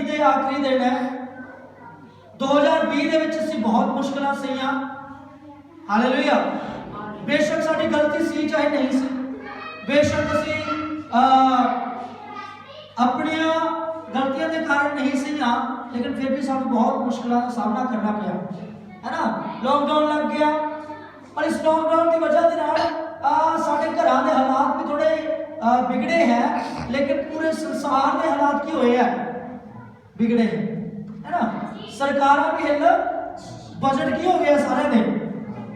ਦੇ ਆਖਰੀ ਦਿਨ ਹੈ। 2020 ਦੇ ਵਿੱਚ ਅਸੀਂ ਬਹੁਤ ਮੁਸ਼ਕਲਾਂ ਸਹੀਆਂ। ਹਾਲੇਲੂਇਆ। ਬੇਸ਼ੱਕ ਸਾਡੀ ਗਲਤੀ ਸੀ ਚਾਹੇ ਨਹੀਂ ਸੀ, ਬੇਸ਼ੱਕ ਅਸੀਂ ਆਪਣੀਆਂ गलतियों के कारण नहीं सी हाँ, लेकिन फिर भी सानू बहुत मुश्किलों का सामना करना पाया है ना। लॉकडाउन लग गया और इस लॉकडाउन की वजह के नाल साडे घरां दे हालात भी थोड़े बिगड़े हैं, लेकिन पूरे संसार के हालात की हुए हैं बिगड़े हैं, है ना। सरकारां भी हिल, बजट की हो गया सारे दिन,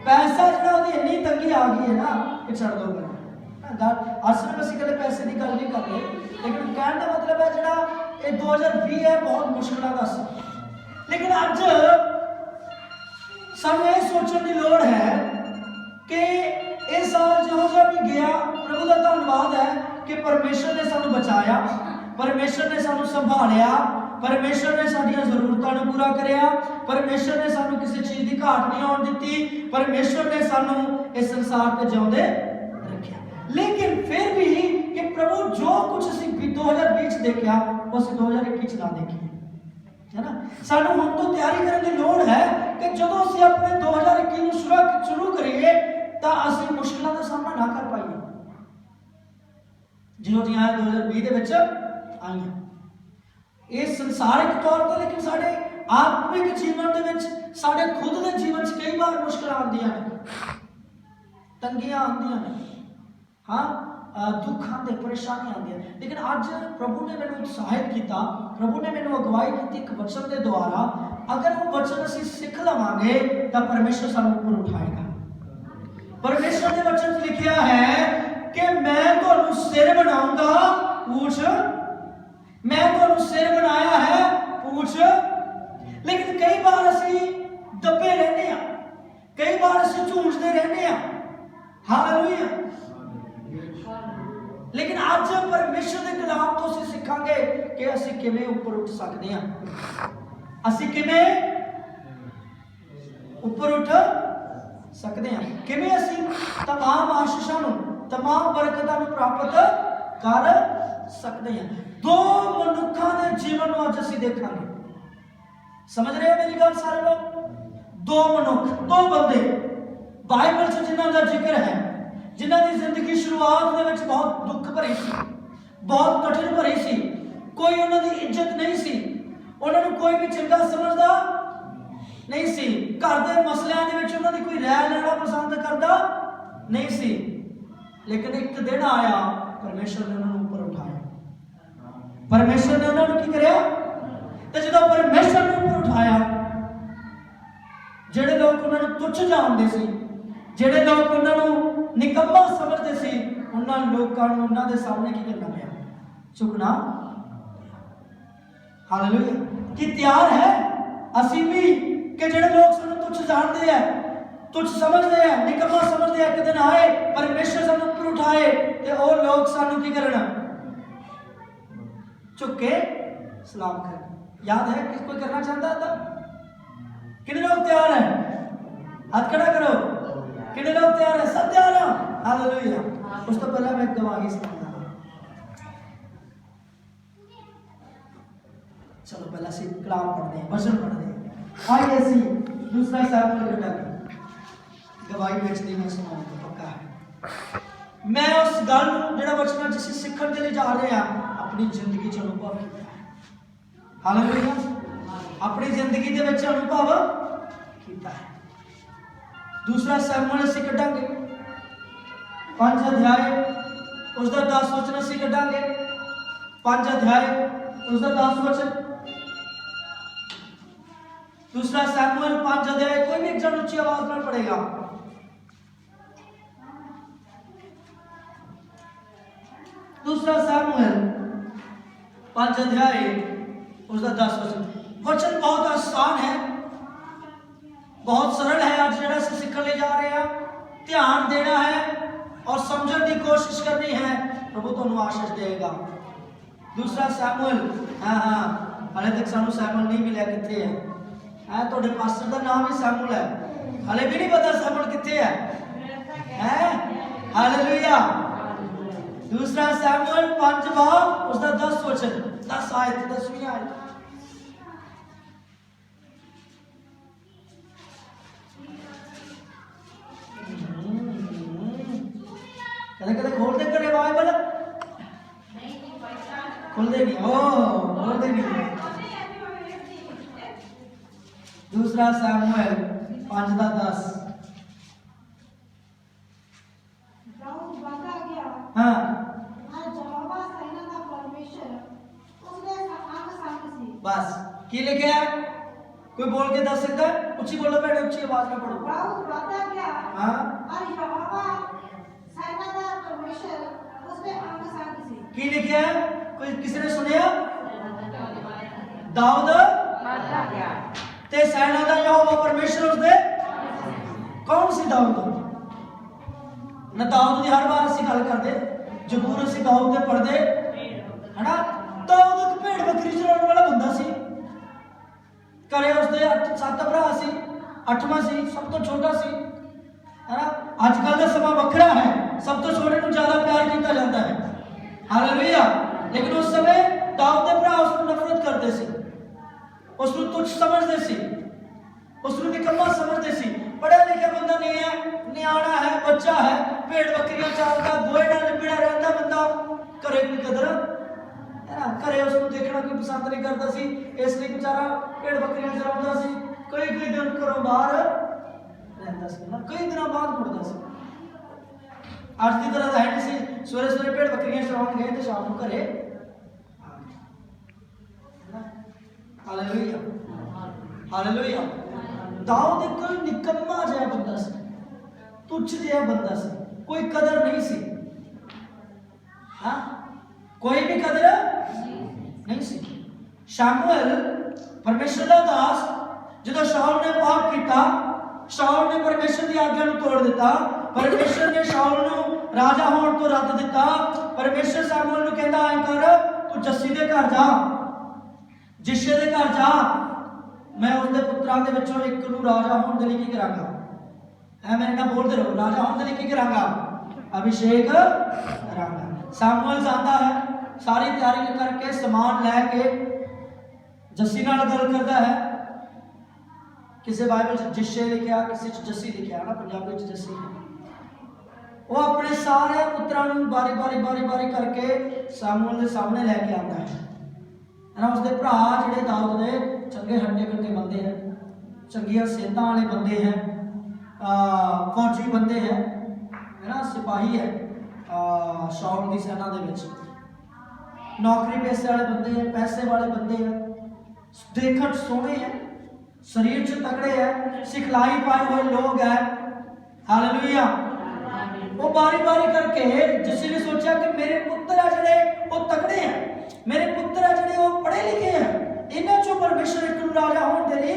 पैसा जो इन्नी तंगी आ गई है ना कि छड़ दो। असल में असं कल पैसे की गल नहीं कर रहे, लेकिन कहने का मतलब है जो ये 2020 है बहुत मुश्किलों का सी। लेकिन अज सानू ये सोचने की लोड़ है कि ये साल जो भी गया, प्रभु का धन्यवाद है कि परमेश्वर ने सानू बचाया, परमेश्वर ने सानू संभालिया, परमेश्वर ने साडियां जरूरतां नूं पूरा करिया, परमेश्वर ने सानू किसी चीज़ की घाट नहीं आउण दित्ती, परमेश्वर ने सानू इस संसार ते जिउंदे रखिया। लेकिन फिर भी कि प्रभु जो कुछ असीं 2020 देखा वो असीं 2021 ना देखिए, है ना। सानू हुण तो तैयारी करने की लोड़ है कि जदों असीं अपने 2021 शुरू करिए तो असीं मुश्किलों का सामना ना कर पाइए जिहों जिहां 2020 दे विच आईयां। ये संसारिक तौर पर, लेकिन साडे आत्मिक जीवन दे विच, साडे खुद दे जीवन च कई बार मुश्किलां आउंदियां ने, तंगियां आउंदियां ने, हाँ, दुख आते, परेशानी आती है। लेकिन अज प्रभु ने मैंने उत्साहित किया, प्रभु ने मैंने अगवाई की एक वचन के द्वारा। अगर वो वचन असीं सीख लवांगे तो परमेश्वर सानू ऊपर उठाएगा। परमेश्वर ने वचन लिखिया है कि मैं तुहानू सिर बनाऊंगा पूछ, मैं तुहानू सिर बनाया है पूछ। लेकिन कई बार असीं दबे रहने हैं, कई बार असीं झूठते रहने हैं। हालेलुया। लेकिन आज परमेश्वर के कलाम तो असीं सीखांगे कि असीं किवें ऊपर उठ सकते हैं, असीं किवें ऊपर उठ सकते हैं, किवें असीं तमाम आशीषां नूं, तमाम बरकतां नूं प्राप्त कर सकते हैं। दो मनुक्खां दे जीवन नूं अज असीं देखांगे। समझ रहे हो मेरी गल सारे लोग? दो मनुख, दो बंदे बाइबल च जिन्हां दा जिक्र है, जिन्हां दी जिंदगी शुरुआत दे विच बहुत दुख भरी सी, बहुत कठिन भरी सी, कोई उन्हां दी इज्जत नहीं सी, उन्हां नूं कोई भी चंगा समझदा नहीं सी, घर दे मसलियां दे विच उन्हां दी कोई राय लेना पसंद करदा नहीं सी। लेकिन एक दिन आया, परमेश्वर ने उन्हां नूं ऊपर उठाया। परमेश्वर ने उन्हां नूं की करिया? ते जदों परमेश्वर ने ऊपर उठाया, ਜਿਹੜੇ ਲੋਕ ਉਹਨਾਂ ਨੂੰ ਤੁੱਛ ਜਾਣਦੇ ਸੀ, ਜਿਹੜੇ ਲੋਕ ਉਹਨਾਂ ਨੂੰ ਨਿਕੰਮਾ ਸਮਝਦੇ ਸੀ, ਉਹਨਾਂ ਲੋਕਾਂ ਨੂੰ ਉਹਨਾਂ ਦੇ ਸਾਹਮਣੇ ਕੀ ਕਰਨਾ ਪਿਆ? ਝੁਕਣਾ। ਹਾਲੇਲੂਇਆ। ਕੀ ਤਿਆਰ ਹੈ ਅਸੀਂ ਵੀ ਕਿ ਜਿਹੜੇ ਲੋਕ ਸਾਨੂੰ ਤੁੱਛ ਜਾਣਦੇ ਆ, ਤੁੱਛ ਸਮਝਦੇ ਆ, ਨਿਕੰਮਾ ਸਮਝਦੇ ਆ, ਇੱਕ ਦਿਨ ਆਏ ਪਰਮੇਸ਼ਰ ਸਾਨੂੰ ਉੱਪਰ ਉਠਾਏ ਤੇ ਉਹ ਲੋਕ ਸਾਨੂੰ ਕੀ ਕਰਨ? ਝੁਕ ਕੇ सलाम करें। याद है किसको करना चाहता था? कितने लोग तैयार हैं? हाथ खड़ा करो। कितने लोग तैयार हैं? सब तैयार हैं? हालेलुया। उस तो पहले मैं गवाही सुनाऊंगा। चलो पहला सी कलाम पढ़ दें, वचन पढ़ दें। आइए सी दूसरा सैमुअल का गवाही बेचती मैं सुनाऊंगा, पक्का है। मैं उस गल जेड़ा वचन जिसे सीखण दे लिए जा रहे हैं अपनी जिंदगी च अनुभव किया। हालेलुया। अपनी जिंदगी दे विच अनुभव किया है। दूसरा सैमुअल असीं कढांगे 5 अध्याय उसका 10 वचन असीं कढांगे। 5 अध्याय उसका 10 वचन। दूसरा सैमुअल 5 अध्याय, कोई भी एक जन ऊंची आवाज में पढ़ेगा। दूसरा सैमुअल 5 अध्याय उसका 10 वचन। वचन बहुत आसान है, बहुत सरल है। आज जरा से सीखने ले जा रहे हैं, ध्यान देना है और समझने की कोशिश करनी है। प्रभु तो आशीष देगा। दूसरा सैमुअल, हाँ हाले तक सानू सैमुअल नहीं मिला कितने है। तो पास्टर का नाम ही सैमुअल है, हाले भी नहीं पता सैमुअल कितने है। हालेलुया। दूसरा सैमुअल 5 बाब उसका 10 वचन, 10 आयत, 10वीं आयत। कदे कदे खोलते घरे बाइबल खोलते नहीं, ओ खोलते नहीं। दूसरा सैमुएल 5:10। हाँ बस की लिखे है, कोई बोल के दस सकता है? उच्ची बोलो बेटे, उच्ची आवाज में पढ़ो। हाँ की लिखे है, कोई किसी ने सुनिया? दाऊद ते सेना दा यहोवा परमेश्वर उसदे कौन सी दाऊद ना दाऊद दी हर बार ਅਸੀਂ ਗੱਲ ਕਰਦੇ ਜ਼ਬੂਰ ਅਸੀਂ दाऊद ਦੇ ਪੜਦੇ ਹਨਾ। दाऊद ਇੱਕ ਭੇਡ ਬੱਕਰੀ ਚਰਾਉਣ ਵਾਲਾ ਬੰਦਾ ਸੀ, ਘਰੇ ਉਸਦੇ 7 ਭਰਾ ਸੀ, 8ਵਾਂ ਸੀ, ਸਭ ਤੋਂ ਛੋਟਾ ਸੀ ਹਨਾ। ਅੱਜ ਕੱਲ ਦਾ ਸਮਾਂ ਵੱਖਰਾ ਹੈ, ਸਭ ਤੋਂ ਛੋਟੇ ਨੂੰ ਜ਼ਿਆਦਾ ਪਿਆਰ ਕੀਤਾ ਜਾਂਦਾ ਹੈ, ਹਾਲੇਲੂਇਆ। ਲੇਕਿਨ ਉਸ ਸਮੇਂ दाऊद ਦੇ ਭਰਾ ਉਸ ਨੂੰ ਨਫ਼ਰਤ ਕਰਦੇ ਸੀ, ਉਸ ਨੂੰ ਤੁੱਛ ਸਮਝਦੇ ਸੀ, ਉਸ ਨੂੰ ਨਿਕੰਮਾ ਸਮਝਦੇ ਸੀ। ਪੜ੍ਹਿਆ ਲਿਖਿਆ ਬੰਦਾ ਨਹੀਂ ਹੈ, ਨਿਆਣਾ ਹੈ, ਬੱਚਾ ਹੈ, ਭੇਡ ਬੱਕਰੀਆਂ ਚਾਰਦਾ, ਗੋਹੇ ਨਾਲ ਲਿਬੜਿਆ ਰਹਿੰਦਾ ਬੰਦਾ, ਘਰੇ ਕੋਈ ਕਦਰ ਹੈ ਨਾ। ਘਰੇ ਉਸ ਨੂੰ ਦੇਖਣਾ ਕੋਈ ਪਸੰਦ ਨਹੀਂ ਕਰਦਾ ਸੀ, ਇਸ ਲਈ ਵਿਚਾਰਾ ਭੇਡ ਬੱਕਰੀਆਂ ਚਰਾਉਂਦਾ ਸੀ। ਕਈ ਦਿਨ ਘਰੋਂ ਬਾਹਰ ਰਹਿੰਦਾ ਸੀ ਨਾ, ਕਈ ਦਿਨਾਂ ਬਾਅਦ ਮੁੜਦਾ ਸੀ। ਅੱਜ ਦੀ ਤਰ੍ਹਾਂ ਤਾਂ ਹੈ ਨਹੀਂ ਸੀ, ਸਵੇਰੇ ਸਵੇਰੇ ਭੇਡ ਬੱਕਰੀਆਂ ਚਰਾਉਣ ਗਏ ਤੇ ਸ਼ਾਮ ਨੂੰ ਘਰੇ ਆ ਗਏ। Hallelujah hallelujah. दाऊद एक निकम्मा जिहा बंदा सी, तुच्छ जिहा बंदा सी, कोई कदर नहीं सी। हाँ कोई भी कदर नहीं सी। शमूएल परमेश्वर का दास जो शाऊल ने पाप किया, शाऊल ने परमेश्वर की आज्ञा को तोड़ दिता, परमेश्वर ने शाऊल को राजा होने तो रद्द दिता। परमेश्वर शमूएल को कहता ऐ कर, तू जस्सी दे घर जा, जिशे दे घर जा, मैं उसके पुत्रां दे विचों एक नूं राजा होने के लिए की करांगा। ऐ मेरे नाल बोलते रहो, राजा होने के लिए की करांगा? अभिषेक करांगा। शमूएल जाता है, सारी तैयारी करके समान लैके जस्सी नाल गल करता है। किसी बाइबल च जिशे लिखा, किसी च जस्सी लिखा ना, पंजाबी च जस्सी। वो अपने सारे पुत्रां नूं बारी बारी बारी बारी करके शमूएल के सामने लैके आता है ना। उसके भरा जिहड़े दाऊद दे चंगे हट्टे कट्टे बंदे हैं, चंगिया सेहतां वाले बंदे हैं, फौजी बंदे हैं है ना, सिपाही है शाऊल की सेना दे विच, नौकरी पैसे वाले बंदे हैं, पैसे वाले बंदे हैं, देखण सोहणे हैं, शरीर च तगड़े हैं, सिखलाई पाए हुए लोग हैं, हालेलुया। वो बारी बारी करके जिस ने सोचा कि मेरे पुत्र जिहड़े वो तगड़े हैं, मेरे पुत्र जिहड़े वो पढ़े लिखे हैं, इन्हां चों परमेश्वर एक नूं राजा होने के लिए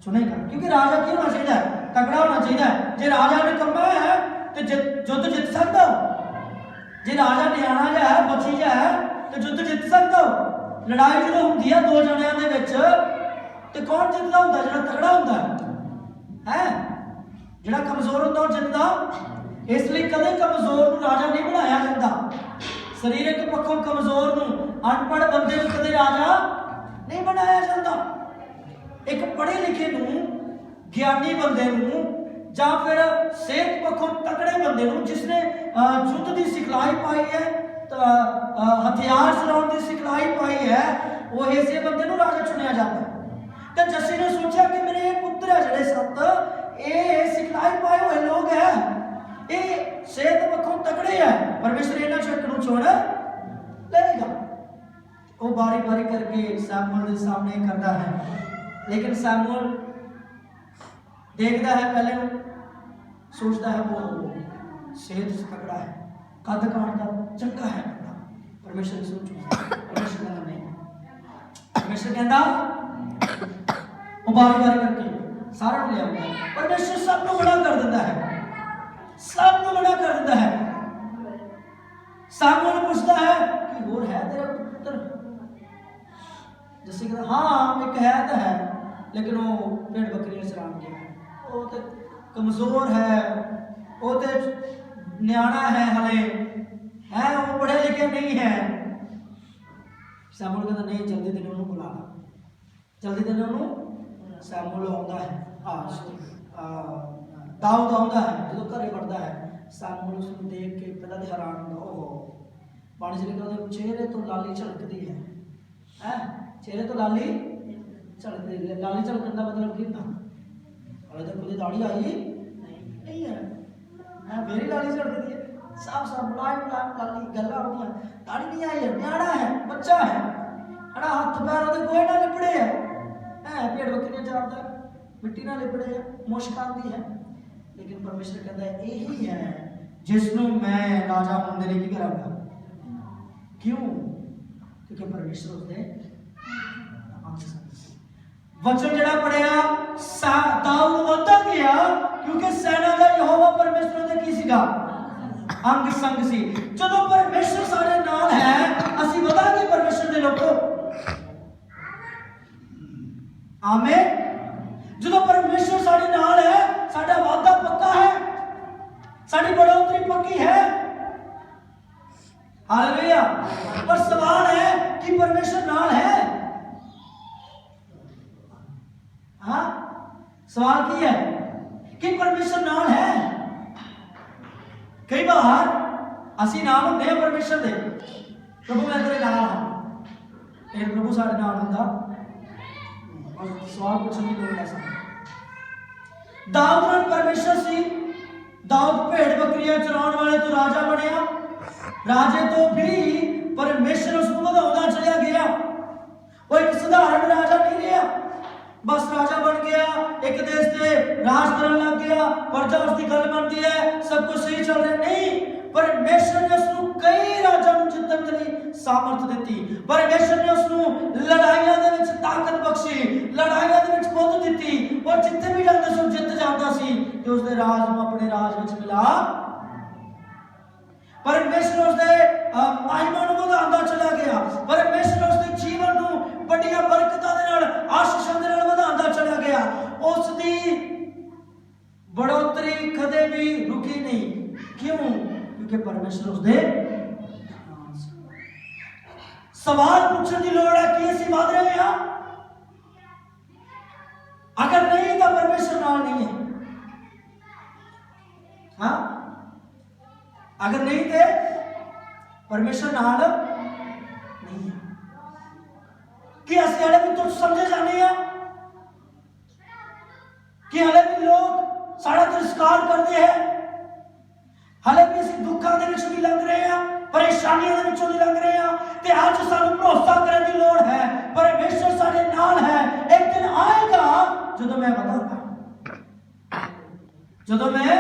चुनेगा। क्योंकि राजा की होना चाहिए, तगड़ा होना चाहिए। जे राजा निकम्मा है तो युद्ध जित सकता हो, जे राजा नियाणा जिहा है, बची जिहा है तो युद्ध जित सकता हो। लड़ाई जो होंदी है दो जणियां दे विच ते कौन जितदा हुंदा? जिहड़ा तगड़ा हुंदा है, जिहड़ा कमजोर हुंदा वो जितदा। इसलिए कदे कमजोर नूं राजा नहीं बनाया जाता। शरीरक पक्षों कमजोर नूं, अनपढ़ बंदे नूं कदे राजा नहीं बनाया जाता। एक पढ़े लिखे नूं, ज्ञानी बंदे नूं, जां फिर सेहत पक्षों तगड़े बंदे नूं, जिसने युद्ध की सिखलाई पाई है, हथियार चलाने की सिखलाई पाई है, वो ऐसे बंदे नूं राजा चुनिया जाता है। तो जस्सी ने सोचा कि मेरे पुत्र है जिहड़े 7, ये सिखलाई पाए हुए लोग हैं, ये सेहत पक्षों तगड़े है, परमेश्वर इन्हां चों इक नूं चुन लेगा। वो बारी बारी करके शमूएल के सामने करता है, लेकिन शमूएल देखता है, पहले सोचता है वो सेहत तगड़ा है, कद काटता चंगा है, परमेश्वर की सोच। परमेश्वर कहता नहीं, परमेश्वर कहता वो बारी बारी करके सारा ले आता है। परमेश्वर सब को मना कर देता है, सब को मना कर देता है। शमूएल पूछता है कि और है तेरा पुत्र? जैसे कहता हाँ एक है तो है, लेकिन वो भेड़ बकरियां चरान गया है, वो तो कमजोर है, वो तो न्याणा है, हले है, वो पढ़े लिखे नहीं है। शमूएल कहता नहीं, जल्दी दिन उन्होंने बुलाना, जल्दी दिन उन्होंने। शमूएल आता है, दाऊद आता है, जो घरे पढ़ता है, ਸਾਨੂੰ ਉਸ ਨੂੰ ਦੇਖ ਕੇ ਪਹਿਲਾਂ ਤਾਂ ਹੈਰਾਨ ਹੁੰਦਾ, ਓਹੋ ਪਾਣੀ 'ਚ ਲਿਖਿਆ ਉਹਦੇ ਚਿਹਰੇ ਤੋਂ ਲਾਲੀ ਝਲਕਦੀ ਹੈ, ਚਿਹਰੇ ਤੋਂ ਲਾਲੀ ਝਲਕਦੀ। ਲਾਲੀ ਝਲਕਣ ਦਾ ਮਤਲਬ ਕੀ ਹੁੰਦਾ? ਹਾਲੇ ਤੱਕ ਉਹਦੀ ਦਾੜੀ ਆਈ ਨਹੀਂ ਹੈ, ਮੇਰੀ ਲਾਲੀ ਝਲਕਦੀ ਹੈ, ਸਾਫ ਸਾਫ ਮੁਲਾਇਮ ਲਾਲੀ, ਗੱਲਾਂ ਉਹਦੀਆਂ, ਦਾੜੀ ਨਹੀਂ ਆਈ ਹੈ, ਨਿਆਣਾ ਹੈ, ਬੱਚਾ ਹੈ, ਹੱਥ ਪੈਰ ਉਹਦੇ ਗੋਹੇ ਨਾਲ ਲਿਪੜੇ ਹੈ, ਭੇਡ ਬੱਕਰੀਆਂ ਚਰਾਉਂਦਾ, ਮਿੱਟੀ ਨਾਲ ਲਿਪੜੇ ਹੈ, ਮੁਸ਼ਕ ਆਉਂਦੀ ਹੈ। ਲੇਕਿਨ ਪਰਮੇਸ਼ਰ ਕਹਿੰਦਾ ਇਹੀ ਹੈ ਜਿਸ ਨੂੰ ਮੈਂ ਰਾਜਾ ਹੋਣ ਦੇ ਲਈ ਕੀ ਕਰਾਂਗਾ। ਕਿਉਂ? ਕਿਉਂਕਿ ਪਰਮੇਸ਼ਰ ਉਸਦੇ वचन जड़ा पढ़िया दाऊद वधदा गया क्योंकि सेना दा यहोवा परमेश्वर दे की सीगा अंग संग सी। जदों परमेश्वर साडे नाल है असि वधांगे परमेश्वर दे लोगों। आमीन। जदों परमेश्वर साडे नाल है साडा वादा पक्का है, साडी बढ़ोतरी पक्की है। हालेलुया। पर सवाल है कि परमेश्वर नाल है। हाँ, सवाल की है कि परमेश्वर नाल है। कई बार असी नाल होंदे हैं परमेश्वर दे, प्रभु मैं तेरे नाल हां, लेकिन प्रभु साडे नाल हुंदा और सवाल पूछने की लोड़ ऐसा। दाऊद नाल परमेश्वर सी, दाऊद भेड़ बकरियां चराउण वाले तो राजा बनिया, राजे तो भी परमेश्वर उसको वधाउंदा चलिया गया। वो एक साधारण राजा नहीं रहा, बस राजा बन गया, एक देश से राज करने लग गया, प्रजा उसकी गल बनती है, सब कुछ सही चल रहा नहीं। परमेश्वर ने उसको कई राजा ਨੂੰ ਜਿੱਤਣ ਦੇ ਲਈ ਸਾਮਰਥ ਦਿੱਤੀ। परमेश्वर ने उसको ਲੜਾਈਆਂ ਦੇ ਵਿੱਚ ਤਾਕਤ ਬਖਸ਼ੀ, ਲੜਾਈਆਂ ਦੇ ਵਿੱਚ ਬੁੱਧ ਦਿੱਤੀ, ਔਰ ਜਿੱਥੇ ਵੀ ਜਾਂਦਾ ਸੀ ਜਿੱਤ ਜਾਂਦਾ ਸੀ ਤੇ ਉਸਦੇ ਰਾਜ ਨੂੰ ਆਪਣੇ ਰਾਜ ਵਿੱਚ ਮਿਲਾ। परमेश्वर उसके महिमा ਨੂੰ ਵਧਾਉਂਦਾ ਚਲਾ ਗਿਆ। परमेश्वर उसके ਜੀਵਨ ਨੂੰ ਵੱਡੀਆਂ ਬਰਕਤਾਂ ਦੇ ਨਾਲ ਆਸ਼ੀਸ਼ਾਂ ਦੇ ਨਾਲ ਵਧਾਉਂਦਾ ਚਲਾ ਗਿਆ। ਉਸ ਦੀ बढ़ोतरी कदे भी रुकी नहीं। क्यों? क्योंकि परमेश्वर उसके सवाल पूछने की लोड़ है कि असं वध रहे हैं? अगर नहीं तो परमेश्वर नाल नहीं है। हाँ, अगर नहीं थे परमेश्वर नाल नहीं है कि असं हले भी तुझ समझे जाने हैं कि हले भी लोग साड़ा तिरस्कार करते हैं, हले भी असं दुखों के विच भी लंघ रहे हैं, परेशानियों के विचों भी लंघ रहे हैं। ते आज सानू भरोसा करने की लोड़ है, परमेश्वर साडे नाल है। एक दिन आएगा जदों मैं वधांगा, जदों मैं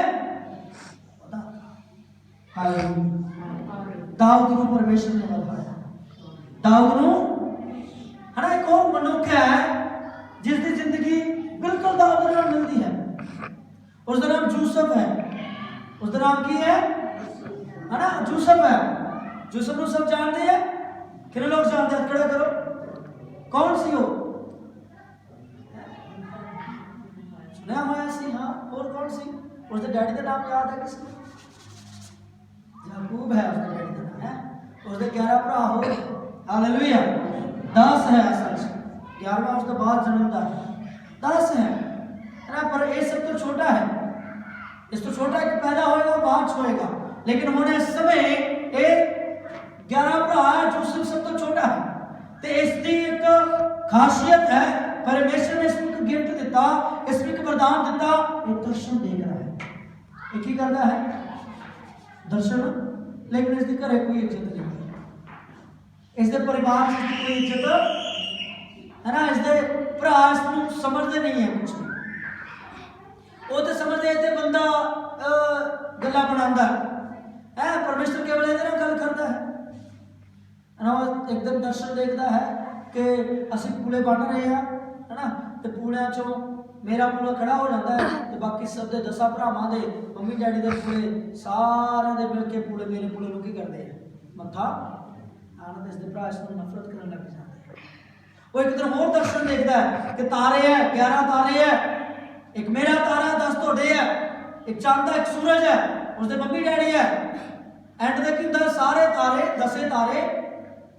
दाऊद को परमेश्वर ने वधाया। दाऊद नूं है ना, एक और मनुष्य है जिसकी जिंदगी बिल्कुल दाऊद नाल मिलती है। उसका नाम यूसुफ है। उसका नाम की है ना, यूसुफ है। यूसुफ को सब जानते हैं? कितने लोग जानते हैं? खड़ा करो। कौन सी हो? सुना हुआ सी? हाँ। और कौन सी? उसके डैडी का नाम याद है किसी? याकूब है उसके डैडी का नाम है। उसके 11 भरा हो। हालेलुया। 10 है असल में, 11वां उसके बाद जन्म था। 10 है ना, पर ये सब तो छोटा है। इस तो छोटा एक पैदा होएगा बाद होएगा, लेकिन होने समय एक 11 भरा है जो सब तो छोटा है। तो इसकी एक खासियत है, परमेश्वर ने इसमें एक गिफ्ट दिता, इसमें एक वरदान दिता, एक दर्शन देख रहा है। एक ही करता है दर्शन, लेकिन इसके घरे कोई इज्जत नहीं है, इसके परिवार से कोई इज्जत है ना, इसके भरा इसको समझते नहीं है कुछ भी। वो तो समझते थे बंदा गल्ला बनाता है, परमेश्वर केवल इहदे नाल गल करता है ना। एकदम दर्शन देखता है कि असी पूले बन रहे हैं है ना, तो पूलियां चों मेरा पूला खड़ा हो जाता है, तो बाकी सब दे 10 भरावां दे मम्मी डैडी दे पूले सारे दे मिल के पूले मेरे पूले नूं की करते हैं मत्था आनंद। इसके भरा इसनूं नफरत करने लग जाते हैं। वो एक दिन होर दर्शन देखता है कि तारे है, 11 तारे है, एक मेरा तारा 10 तोड़े है, एक चांद है, एक सूरज है, उसके मम्मी डैडी है। एंड तक की सारे तारे 10 तारे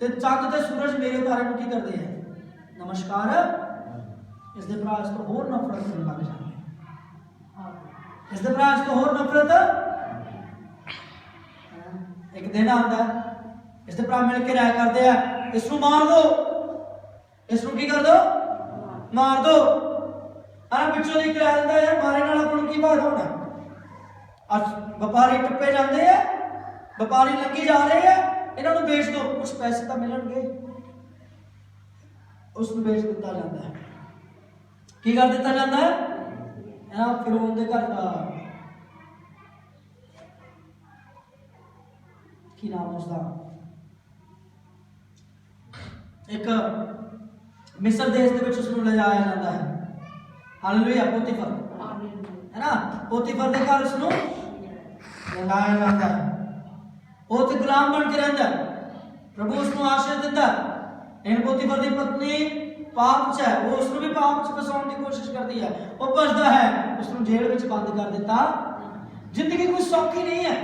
ते चांद ते सूरज मेरे तारे को की करते हैं नमस्कार। इसके भरा इसको होर नफरत करने लग जाते हैं, इसके भरा इसको होर नफरत एक दिन आता है, इसके भरा मिल के राय करते हैं, इसको मार दो, इसको की कर दो, मार दो। अरे पिछों की करा देता है, मारे नाल अपन की बात होना। अब व्यापारी टप्पे जाते हैं, व्यापारी लंघी जा रहे हैं, इन्होंने बेच दो, कुछ पैसे तो मिलणगे, उसको बेच दिता जाता है। की कर दिता जाता है? फिर उनके घर का की नाम उसका, एक मिस्र देश के विच उसनूं ले जाया जाता है। हालेलुया, पोतीफर है ना, पोतीफर के घर उसनूं ले जाया जाता है। वो तो गुलाम बन के रहता है, प्रभु उसनूं आशीष दिता है। इन पोतीफर की पत्नी पाप च है, वो उसनूं भी पाप च फसाउण की कोशिश करती है, वो बचदा है, उसनूं जेल विच बंद कर दिता। जिंदगी कोई सौखी नहीं है,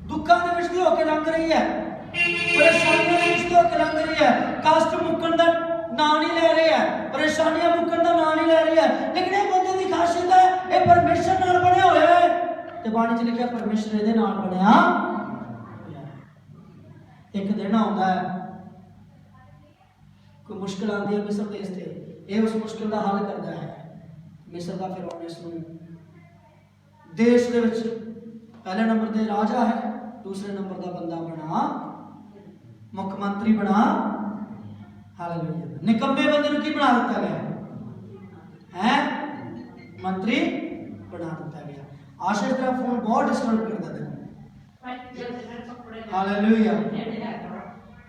दुखों के विच होकर लंघ रही है, परेशानियों के विच होकर लंघ रही है, कष्ट मुक्कण दा नाम नहीं ले रही है, परेशानियां मुक्कण दा नाम नहीं ले रही है। लेकिन ये बंदे की खासियत है, ये परमेश्वर नाल बने हुए है, ते बाणी च लिखिया परमेश्वर इहदे नाल बनया। एक दिन आउंदा है, कोई मुश्किल आती है मिस्र देश से, ये उस मुश्किल का हल करता है। मिस्र का फिरौन इसनूं देश दे विच पहले नंबर ते राजा है, दूसरे नंबर का बंदा बना, मुख्यमंत्री बना। हालेलुया, निकम्मे बंदे नूं की बना दिता गया है, मंत्री बना दिता गया। आशीष तेरा फोन बहुत डिस्टर्ब करता है। Hallelujah,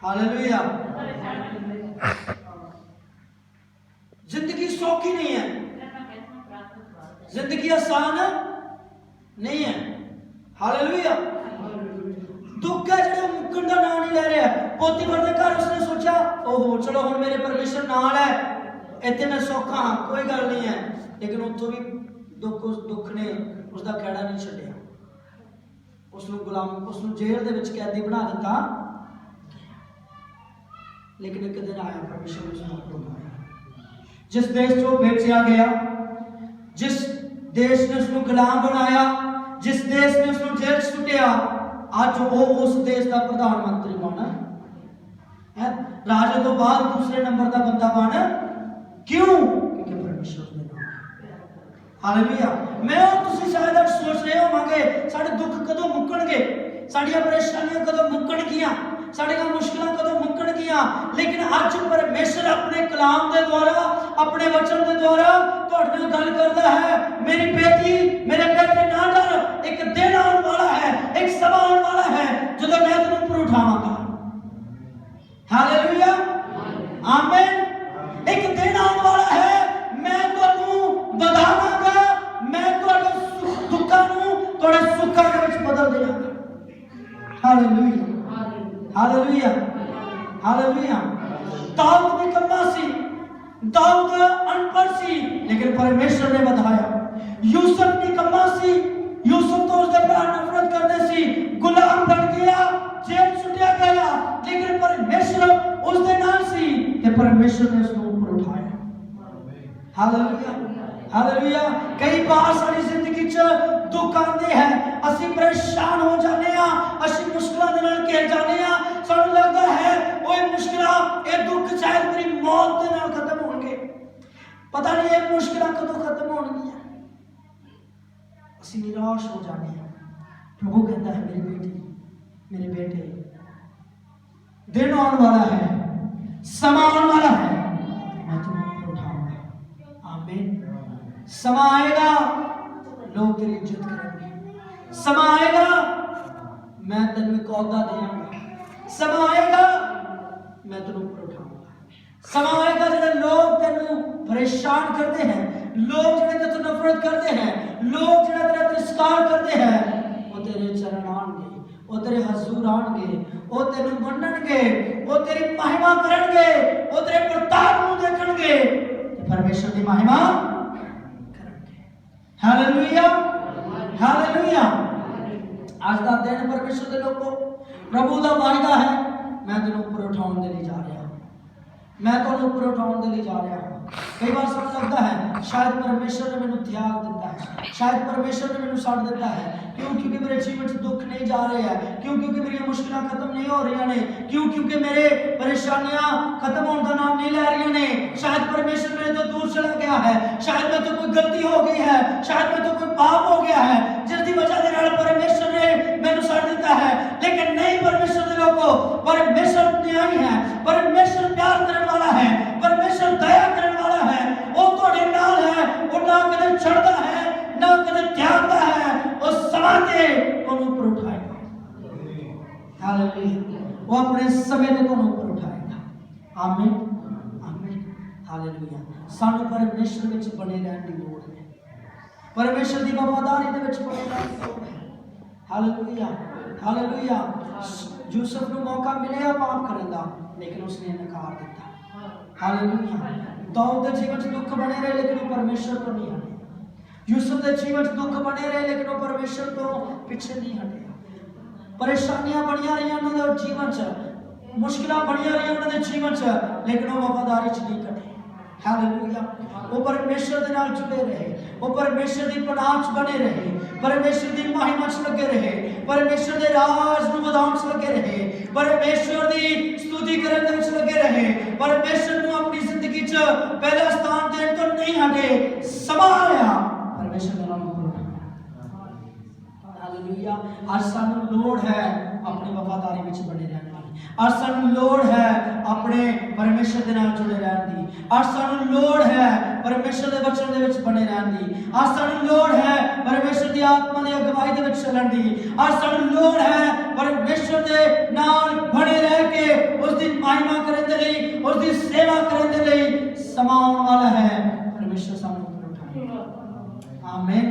hallelujah. जिंदगी सौखी नहीं है, जिंदगी आसान नहीं है। हालेलुया, दुख है जो मुक्कण का नाम नहीं ले रहा है। पोतीफर के घर उसने सोचा, ओहो चलो हुण मेरे परमेश्वर नाल है, इत्थे मैं सौखा हाँ, कोई गल नहीं है। लेकिन उत्थों भी दुख ने उसका खैड़ा नहीं छड्डिया, उसनूं गुलाम, उसनूं जेल दे विच कैदी बना दिता। लेकिन एक दिन आया, परमेश्वर उसनूं हुक्म आया, जिस देश चों बेचा गया, जिस देश ने उसनूं गुलाम बनाया, जिस देश ने उसनूं जेल सुटिया, आज वो उस देश का प्रधानमंत्री बना है, राजे तो बाद दूसरे नंबर का बंदा बना। क्यों? क्योंकि परमेश्वर ने नाम। हालेलुया। मैं और तुसी शायद आज सोच रहे होवांगे, साडे दुख कदों मुक्कणगे, साडियां परेशानियां कदों मुक्कणगियां, साडियां मुश्किलां कदों मुक्कणगियां। लेकिन आज परमेश्वर अपने कलाम के द्वारा, अपने वचन के द्वारा तुहाडे नाल गल करदा है, मेरी बेटी, मेरे बेटे ना डर, एक दिन आने वाला है, एक समय आने वाला है जब मैं तेनों ऊपर उठावांगा। हालेलुया, आमीन। एक दिन आने वाला है, मैं तुहानूं बधावांगा, मैं तुहाडे दुखां नूं तुहाडे सुखां दे विच बदल देवांगा। Hallelujah, hallelujah, hallelujah. दाऊद भी कम्मा सी, दाऊद अनपढ़ सी, लेकिन परमेश्वर ने बताया। यूसुफ भी कम्मा सी, यूसुफ तो उसके भरा नफरत करते सी, गुलाम बन गया, जेल सुटिया गया, लेकिन परमेश्वर उसके नाल सी कि परमेश्वर ने उसको ऊपर उठाया। Hallelujah, hallelujah. कई बार साडी जिंदगी च दुख आते हैं, असी परेशान हो जाने आ, असी मुश्किलों दे नाल घिर जाने आ, सानू लगता है ओए मुश्किलां, ये दुख शायद मेरी मौत दे नाल खत्म होणगे, पता नहीं ये मुश्किलां कदों खत्म होणगियां। असी निराश हो जाने आ। प्रभु कहता है, मेरी बेटी, मेरे बेटे, दिन आने वाला है, समय आने वाला है, मैं तुम्हें उठाऊंगा। आमीन। समय आएगा, लोग तेरी इज्जत करेंगे। समय आएगा, मैं तेनू एक औहदा देवांगा। समय आएगा, मैं तेनू ऊपर उठाऊंगा। समय आएगा जब लोग तेनू परेशान करते हैं, लोग जिन्हें तेरे तो नफरत करते हैं, लोग जिन्हें तेरा तिरस्कार करते हैं, वो तेरे चरण आएंगे, वो तेरे हजूर आएंगे, वो तेनू मनणगे, वो तेरी महिमा करेंगे, वो तेरे प्रताप को देखेंगे, परमेश्वर की महिमा करेंगे। Hallelujah, hallelujah. आज का दिन परमेश्वर के लोगों, प्रभु का वायदा है, मैं तेनू ऊपर उठाने के लिए जा रहा हूं, मैं तेनू ऊपर उठाने के लिए जा रहा हूं। कई बार समझ लगता है शायद परमेश्वर ने मैनू त्याग दिता है, शायद परमेश्वर ने मैनू छड्ड दिता है, क्यों? क्योंकि मेरे जीवन से दुख नहीं जा रहे हैं। क्यों? क्योंकि मेरी मुश्किलें खत्म नहीं हो रही ने। क्यों? क्योंकि मेरे परेशानियां खत्म होने का नाम नहीं ले रही ने। शायद परमेश्वर मेरे तो दूर चला गया है, शायद मैं तो कोई गलती हो गई है, शायद मैं तो कोई पाप हो गया है जिसकी वजह से परमेश्वर ने मैंने छड़ दिता है। लेकिन नहीं, परमेश्वर के लोगों, परमेश्वर न्यायी है, परमेश्वर प्यार करने वाला है, परमेश्वर दया करने वाला है। वो थोड़े नाल है, वो ना कदे छड़ता है ना कदे त्यागता है, वो समाते को ऊपर उठाएगा। हालेलुया। वो अपने समय को ऊपर उठाएगा। आमीन आमीन हालेलुया। सानू परमेश्वर विच बने रहने की लोड़ है, परमेश्वर की वफादारी दे विच बने रहने की लोड़ है। Hallelujah hallelujah. यूसुफ को मौका मिले पाप करने का, लेकिन उसने इनकार दिया। हालेलुया। दाऊद के जीवन से दुख बने रहे, लेकिन वो परमेश्वर तो नहीं हटे। यूसुफ के जीवन से दुख बने रहे, लेकिन वो परमेश्वर तो पीछे नहीं हटे। परेशानियां बढ़िया रही उन्होंने जीवन च, मुश्किल बढ़िया रही उन्होंने जीवन च, लेकिन वो वफादारी च नहीं कटे। हालेलुया। वो परमेश्वर के नाल जुड़े रहे, वो परमेश्वर की पनाह च बने रहे, परमेश्वर की महिमा च लगे रहे, परमेश्वर के राज नूं वधाउण च लगे रहे, परमेश्वर की स्तुति करने विच लगे रहे, परमेश्वर नूं अपनी जिंदगी च पहला स्थान देण तो नहीं हटे। समाया परमेश्वर का नाम हालेलुया। आज सानू लोड़ है अपनी वफादारी विच बने रहने की। आज सानू लोड़ है अपने परमेश्वर के नाल जुड़े रहने की। आज सानू लोड़ है परमेश्वर के वचन दे विच बने रहने की। आज सानू लोड़ है परमेश्वर की आत्मा की अगुवाई दे विच चलण की। आज सानू लोड़ है परमेश्वर के नाल बने रह के उसकी महिमा करने दे लई, उसकी सेवा करने दे लई समाउण वाला है। परमेश्वर सानू ऊपर उठाए। आमीन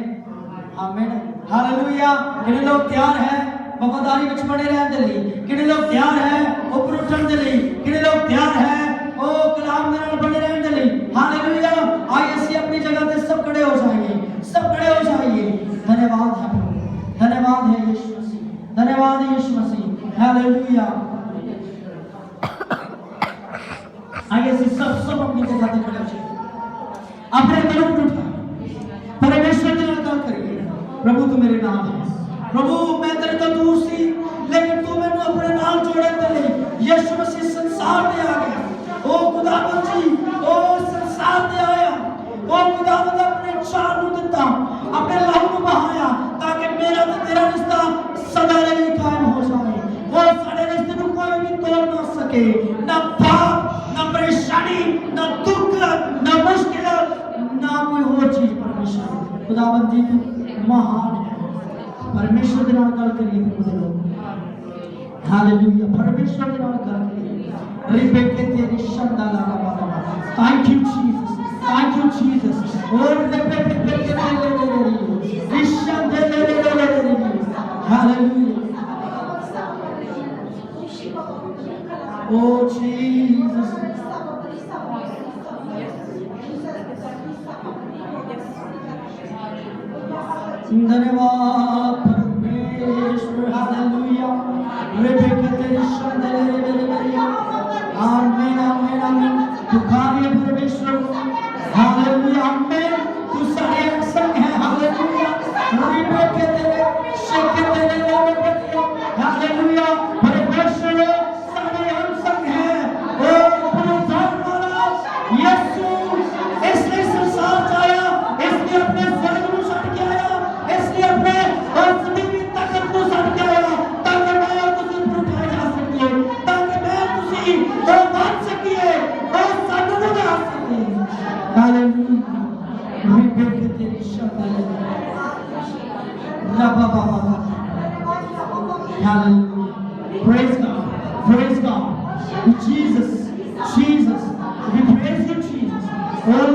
आमीन हालेलुया। कितने लोग तैयार हैं वफादारी विच बने रहने के लिए? कितने लोग तैयार हैं ऊपर उठने के लिए? कितने लोग तैयार हैं ओ कलाम के नाल बने रहने के लिए? हालेलुया। आइए इसी अपनी जगह पे सब खड़े हो जाइए, सब खड़े हो जाइए। धन्यवाद है प्रभु, धन्यवाद है यीशु मसीह, धन्यवाद है यीशु मसीह। हालेलुया। आइए इसी सब अपनी जगह पे खड़े हो जाइए, अपने तरफ उठाइए, परमेश्वर के नाल गल करिए। प्रभु तू मेरे नाल है, प्रभु मैं तेरे तो दूर सी, लेकिन तू मैंने अपने नाल जोड़े तेरे। यीशु मसीह संसार में आ गया। ओ खुदावंद जी, ओ संसार में आया। ओ खुदावंद अपने जान नूं दिता, अपने लहू नूं बहाया, ताकि मेरा ते तेरा रिश्ता सदा के लिए कायम हो जाए। वो सारे रिश्ते नूं कोई भी तोड़ ना सके। ना पाप, ना परेशानी, ना दुख, ना मुश्किल, ना कोई और चीज। परमेश्वर खुदावंद जी महान है। परमेश्वर के नाम गल करिए प्रभु लोग। हालेलुया। परमेश्वर के नाम गल करिए। रिबेके तेरी शब्द ला बाबा। Thank you Jesus, thank you Jesus. और रिबेके तेरी ईश्वर दे ले। हालेलुया। Oh Jesus. धन्यवाद परमेश्वर। हालेलुया। रिबेके तेरी शब्द ले। आमीन आमीन आमीन। तू कार्य परमेश्वर। हालेलुया। आमीन। तू सारे संग है। हालेलुया। रिबेके तेरे शेके तेरे ले। हालेलुया। परमेश्वर सारे हम संग है। ओ पुरुषान वाला यीशु इसने संसार आया, इसने अपने स्वर्ग को छड़ के आया, इसलिए अपने असली ताकत को छड़ के आया, ताकि मैं और तुसी ऊपर उठाए जा सके, ताकि मैं तुसी वो बात सकिए, वो सानू बना सके। हालेलुया। रिबेके तेरी शब्द ले। रबा बाबा। Hallelujah. Praise God. Praise God. Jesus. Jesus. We praise you, Jesus. Oh